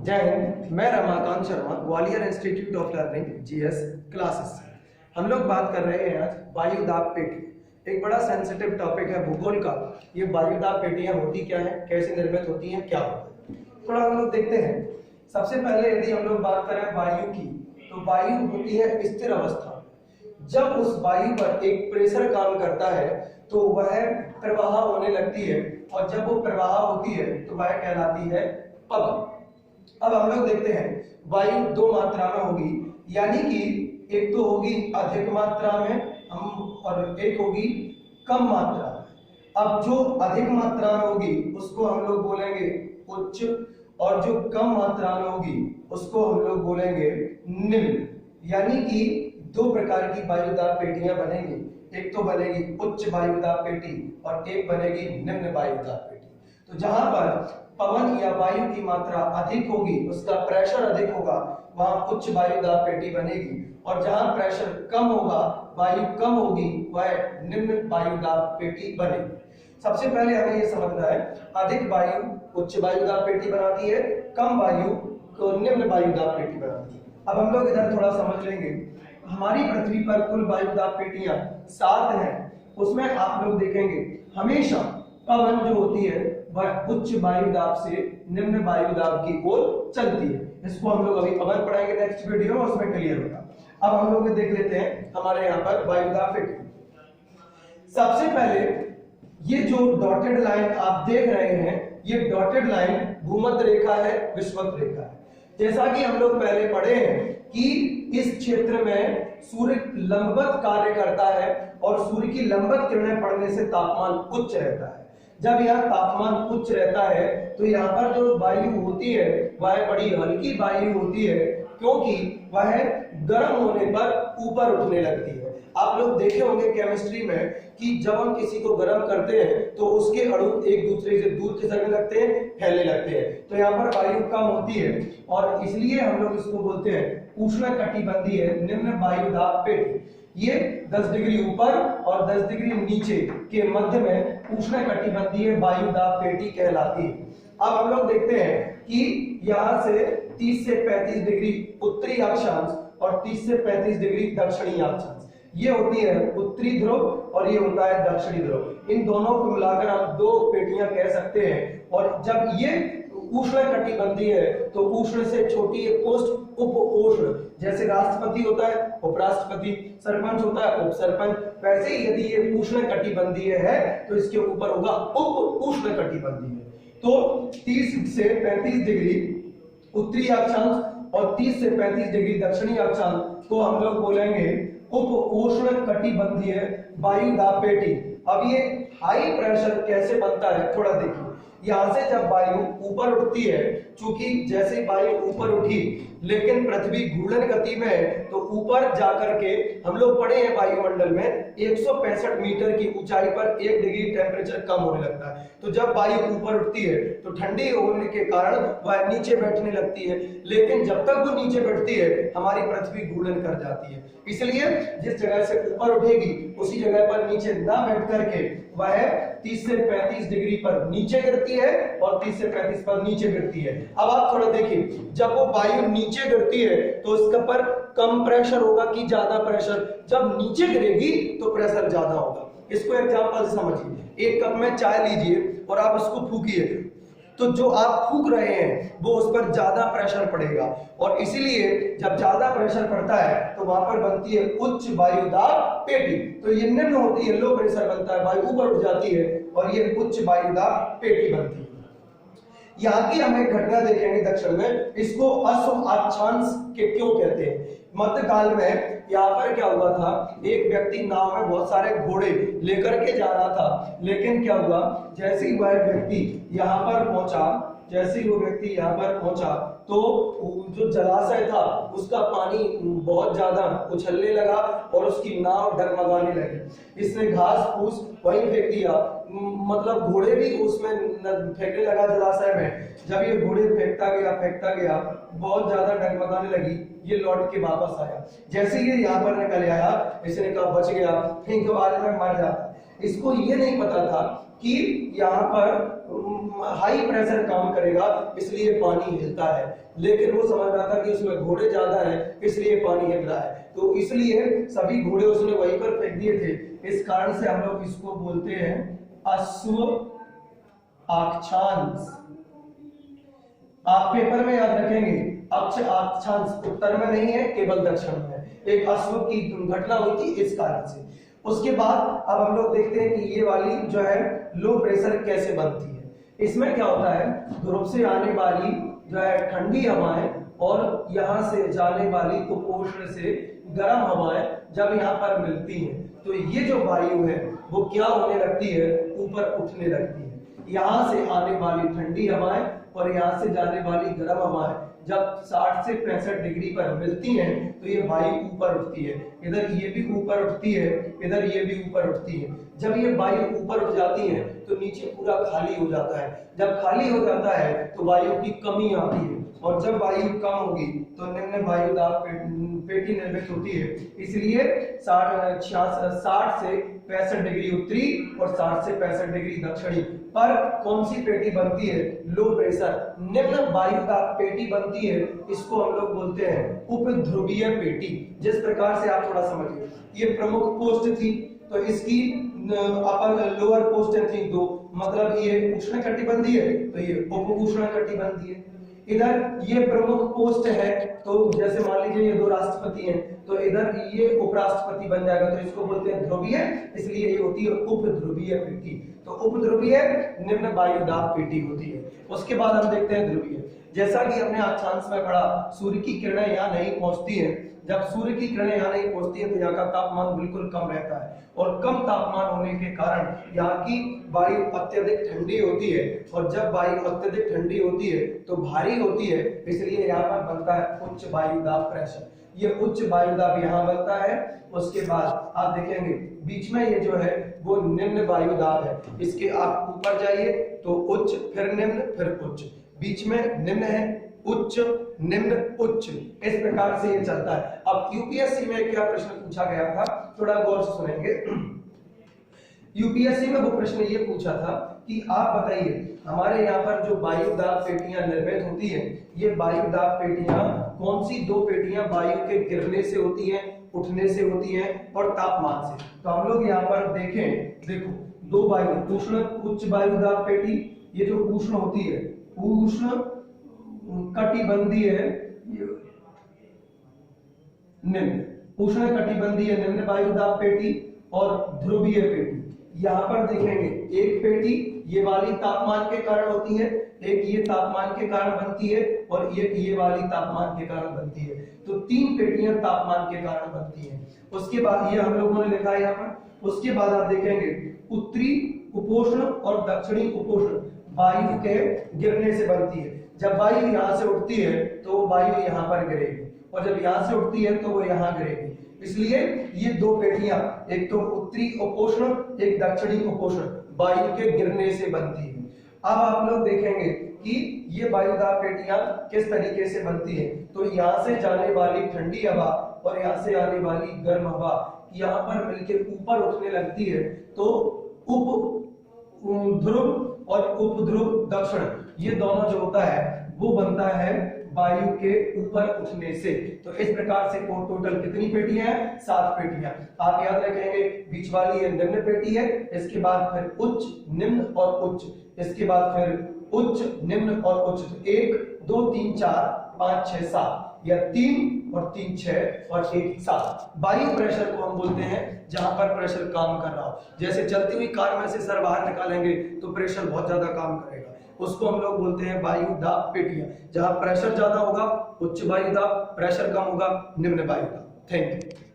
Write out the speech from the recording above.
जय हिंद। मैं Ramakant Sharma, Gwalior institute of learning GS classes से। हम लोग बात कर रहे हैं आज वायु दाब पेटी। एक बड़ा सेंसिटिव टॉपिक है भूगोल का। ये वायु दाब पेटियां होती क्या हैं, कैसे निर्मित होती हैं, क्या होता है, थोड़ा हम लोग देखते हैं। सबसे पहले यदि हम लोग बात करें वायु की, तो वायु होती है स्थिर अवस्था। जब उस वायु पर एक प्रेशर काम करता है तो वह प्रवाह होने लगती है, और जब वो प्रवाह होती है तो वह कहलाती है पवन। अब हम लोग देखते हैं वायु दो मात्रा में होगी, यानी कि एक तो होगी अधिक मात्रा में और एक होगी कम मात्रा में। अब जो अधिक मात्रा में होगी उसको हम लोग बोलेंगे उच्च, और जो कम मात्रा में होगी उसको हम लोग बोलेंगे निम्न। यानी कि दो प्रकार की वायु दाब पेटियां बनेगी। एक तो बनेगी उच्च वायु दाब पेटी और एक बनेगी निम्न वायु दाब पेटी। तो जहां पर पवन या वायु की मात्रा अधिक होगी, उसका प्रेशर अधिक होगा, वहां उच्च वायु दाब पेटी बनेगी। और जहां प्रेशर कम होगा, वायु कम होगी, वह निम्न वायु दाब पेटी बनेगी। सबसे पहले हमें यह समझना है, अधिक वायु उच्च वायु दाब पेटी बनाती है, कम वायु को निम्न वायु दाब पेटी बनाती है। अब हम लोग इधर थोड़ा समझ लेंगे। हमारी पृथ्वी पर कुल वायु दाब पेटियां 7 हैं। उसमें आप लोग देखेंगे हमेशा पवन जो होती है वह उच्च वायु दाब से निम्न वायु दाब की ओर चलती है। इसको हम लोग अभी पवन पढ़ाएंगे नेक्स्ट वीडियो में, उसमें क्लियर होगा। अब हम लोग देख लेते हैं हमारे यहाँ पर वायु दाब पेटी। सबसे पहले ये जो डॉटेड लाइन आप देख रहे हैं, ये डॉटेड लाइन भूमध्य रेखा है, विषुवत रेखा है। जैसा कि हम लोग पहले पढ़े हैं कि इस क्षेत्र में सूर्य लंबवत कार्य करता है और सूर्य की लंबवत किरणें पड़ने से तापमान उच्च रहता है। जब यह तापमान उच्च रहता है तो यहाँ पर जो वायु होती है वह बड़ी हल्की वायु होती है, क्योंकि वह गर्म होने पर ऊपर उठने लगती है। आप लोग देखे होंगे केमिस्ट्री में कि जब हम किसी को गर्म करते हैं तो उसके अणु एक दूसरे से दूर खिसकने लगते हैं, फैलने लगते हैं। तो यहाँ पर वायु कम होती है और इसलिए हम लोग इसको बोलते हैं उष्णकटिबंधीय निम्न वायु दाब पेटी। ये 10 डिग्री ऊपर और 10 डिग्री नीचे के मध्य में उष्णकटिबंधीय वायु दाब पेटी कहलाती है। अब हम लोग देखते हैं कि यहाँ से 30 से 35 डिग्री उत्तरी अक्षांश और 30 से 35 डिग्री दक्षिणी अक्षांश, ये होती है उत्तरी ध्रुव और ये होता है दक्षिणी ध्रुव। इन दोनों को मिलाकर हम दो पेटियां कह सकते हैं। और जब ये उष्णकटिबंधीय है तो उष्ण से छोटी एक पोस्ट उप उष्ण, जैसे राष्ट्रपति होता है उपराष्ट्रपति, सरपंच होता है उप सरपंच, वैसे ही यदि ये उष्णकटिबंधीय है तो इसके ऊपर होगा उप उष्णकटिबंधीय। तो 30 से 35 डिग्री उत्तरी अक्षांश और 30 से 35 डिग्री दक्षिणी अक्षांश को हम लोग बोलेंगे उप उष्णकटिबंधीय वायु दाब पेटी। अब ये हाई प्रेशर कैसे बनता है थोड़ा देखिए। यहां से जब वायु ऊपर उठती है, चूंकि जैसे वायु ऊपर उठी लेकिन पृथ्वी घूर्णन गति में है, तो ऊपर जाकर के हम लोग पढ़े हैं वायुमंडल में 165 मीटर की ऊंचाई पर 1 डिग्री टेम्परेचर कम होने लगता है। तो जब वायु ऊपर उठती है तो ठंडी होने के कारण वह नीचे बैठने लगती है, लेकिन जब तक वो नीचे बैठती है हमारी पृथ्वी घूर्णन कर जाती है। इसलिए जिस जगह से ऊपर उठेगी उसी जगह पर नीचे ना बैठ करके वह 30 से 35 डिग्री पर नीचे गिरती है और 30 से 35 पर नीचे गिरती है। अब आप थोड़ा देखिए, जब वो वायु नीचे गिरती है तो इसके पर कम प्रेशर होगा कि ज्यादा प्रेशर? जब नीचे गिरेगी तो प्रेशर ज्यादा होगा। इसको एग्जांपल से समझिए। एक कप में चाय लीजिए और आप इसको फूकिए, तो जो आप फूक रहे हैं वो उस पर ज्यादा प्रेशर पड़ेगा, और इसीलिए जब ज्यादा प्रेशर पड़ता है तो वहां पर बनती है उच्च वायु दाब पेटी। तो ये निम्न होती है, लो प्रेशर बनता है, वायु ऊपर उठ जाती है और ये उच्च वायु दाब पेटी बनती है। यहाँ की हम एक घटना देखेंगे दक्षिण में, इसको अश्व अक्षांश के क्यों कहते हैं। मध्यकाल में यहाँ पर क्या हुआ था, एक व्यक्ति नाव में बहुत सारे घोड़े लेकर के जा रहा था, लेकिन क्या हुआ, जैसे ही वह व्यक्ति यहाँ पर पहुंचा, जैसे ही वो व्यक्ति यहाँ पर पहुंचा तो जो जलाशय था उसका पानी बहुत ज्यादा उछलने लगा और उसकी नाव डगमगाने लगी। इसने घास फूस वहीं फेंक दिया, मतलब घोड़े भी उसमें फेंकने लगा जलाशय में। जब ये घोड़े फेंकता गया बहुत ज्यादा डगमगाने लगी, ये लौट के वापस आया। जैसे ये यहाँ पर निकल आया, इसने कहा बच गया, नहीं तो आज मैं मर जाता। इसको ये नहीं पता था कि यहाँ पर हाई प्रेशर काम करेगा इसलिए पानी हिलता है, लेकिन वो समझ रहा था कि उसमें घोड़े ज्यादा है इसलिए पानी हिल रहा है, तो इसलिए सभी घोड़े उसने वहीं पर फेंक दिए थे। इस कारण से हम लोग इसको बोलते हैं अश्व अक्षांश। आप पेपर में याद रखेंगे, अक्ष अक्षांश उत्तर में नहीं है, केवल दक्षिण में है। एक अश्व की दुर्घटना हुई थी इस कारण से। उसके बाद अब हम लोग देखते हैं कि ये वाली जो है लो प्रेशर कैसे बनती है। इसमें क्या होता है, ध्रुव से आने वाली जो है ठंडी हवाएं और यहाँ से जाने वाली उपोष्ण से गर्म हवाएं जब यहाँ पर मिलती हैं तो ये जो वायु है वो क्या होने लगती है, ऊपर उठने लगती है। यहाँ से आने वाली ठंडी हवाएं और यहाँ से जाने वाली गर्म हवाएं जब 60 से 65 डिग्री पर मिलती हैं तो ये वायु ऊपर उठती है। इधर ये भी ऊपर उठती है, इधर ये भी ऊपर उठती है। जब ये वायु ऊपर उठ जाती है तो नीचे पूरा खाली हो जाता है। जब खाली हो जाता है तो वायु की कमी आती है और जब वायु कम होगी तो निम्न वायुदाब पेटी निर्मित होती है। इसलिए 60 से 65 डिग्री उत्तरी और 60 से 65 डिग्री दक्षिणी पर कौन सी पेटी बनती है, लो प्रेशर निम्न वायुदाब पेटी बनती है। इसको हम लोग बोलते हैं उपध्रुवीय पेटी। जिस प्रकार से आप थोड़ा समझिए, ये प्रमुख पोस्ट थी तो इसकी अपर लोअर पोस्ट थी दो, मतलब ये उष्णकटिबंधीय है तो ये उप उष्णकटिबंधीय है। इधर ये प्रमुख पोस्ट है तो जैसे मान लीजिए ये दो राष्ट्रपति हैं तो इधर ये उपराष्ट्रपति बन जाएगा, तो इसको बोलते हैं ध्रुवीय, इसलिए ये होती है उपध्रुवीय पेटी। तो उपध्रुवीय निम्न वायुदाब पेटी होती है। उसके बाद हम देखते हैं ध्रुवीय। जैसा कि हमने अक्षांश में पढ़ा, सूर्य की किरणें यहाँ नहीं पहुंचती हैं। जब सूर्य की किरणें यहाँ नहीं पहुंचती है तो यहाँ का तापमान बिल्कुल कम रहता है और कम तापमान होने के कारण यहाँ की वायु अत्यधिक ठंडी होती है और जब वायु अत्यधिक ठंडी होती है तो भारी होती है, इसलिए यहाँ पर बनता है उच्च वायुदाब प्रेशर। ये उच्च वायुदाब यहाँ बनता है। उसके बाद आप देखेंगे बीच में ये जो है वो निम्न वायुदाब है। इसके आप ऊपर जाइए तो उच्च, फिर निम्न, फिर उच्च, बीच में निम्न है, उच्च, निम्न, उच्च, इस प्रकार से ये चलता है। अब यूपीएससी में क्या प्रश्न पूछा गया था, थोड़ा गौर से सुनेंगे। यूपीएससी में वो प्रश्न ये पूछा था कि आप बताइए हमारे यहाँ पर जो वायुदाब पेटियां निर्मित होती हैं, ये वायुदाब पेटियां कौन सी दो पेटियां वायु के गिरने से होती हैं, उठने से होती हैं और तापमान से। तो हम लोग यहाँ पर देखें, देखो दो वायु, उष्ण उच्च वायुदाब पेटी, ये जो उष्ण होती है उष्ण कटिबंधीय है, निम्न उष्ण कटिबंधीय निम्न वायुदाब पेटी और ध्रुवीय पेटी। यहाँ पर देखेंगे एक पेटी ये वाली तापमान के कारण होती है, एक ये तापमान के कारण बनती है और एक ये वाली तापमान के कारण बनती है। तो तीन पेटियां तापमान के कारण बनती हैं। उसके बाद ये हम लोगों ने लिखा है यहाँ पर। उसके बाद आप देखेंगे उत्तरी उपोष्ण और दक्षिणी उपोष्ण वायु के गिरने से बनती है। जब वायु यहाँ से उठती है तो वायु यहाँ पर गिरेगी और जब यहाँ से उठती है तो वो यहाँ गिरेगी। इसलिए ये दो पेटियां, एक तो उत्तरी उपोष्ण, एक दक्षिणी उपोष्ण वायु के गिरने से बनती है। अब आप लोग देखेंगे कि ये वायुदाब पेटियां किस तरीके से बनती है। तो यहाँ से जाने वाली ठंडी हवा और यहाँ से आने वाली गर्म हवा यहाँ पर मिलकर ऊपर उठने लगती है तो उप ध्रुव और उपध्रुव दक्षिण ये दोनों जो होता है वो बनता है वायु के ऊपर उठने से। तो इस प्रकार से टोटल कितनी पेटियां हैं, 7 पेटियां। आप याद रखेंगे बीच वाली ये निम्न पेटी है, इसके बाद फिर उच्च, निम्न और उच्च, इसके बाद फिर उच्च, निम्न और उच्च। 1 2 3 4 5 6 7 या 3 और 3 6 और 1 7। वायु प्रेशर को हम बोलते हैं जहां पर प्रेशर काम कर रहा हो। जैसे चलती हुई कार में से सर बाहर निकालेंगे तो प्रेशर बहुत ज्यादा काम करेगा, उसको हम लोग बोलते हैं वायुदाब पेटियां। जहां प्रेशर ज्यादा होगा उच्च वायुदाब, प्रेशर कम होगा निम्न वायुदाब। Thank you.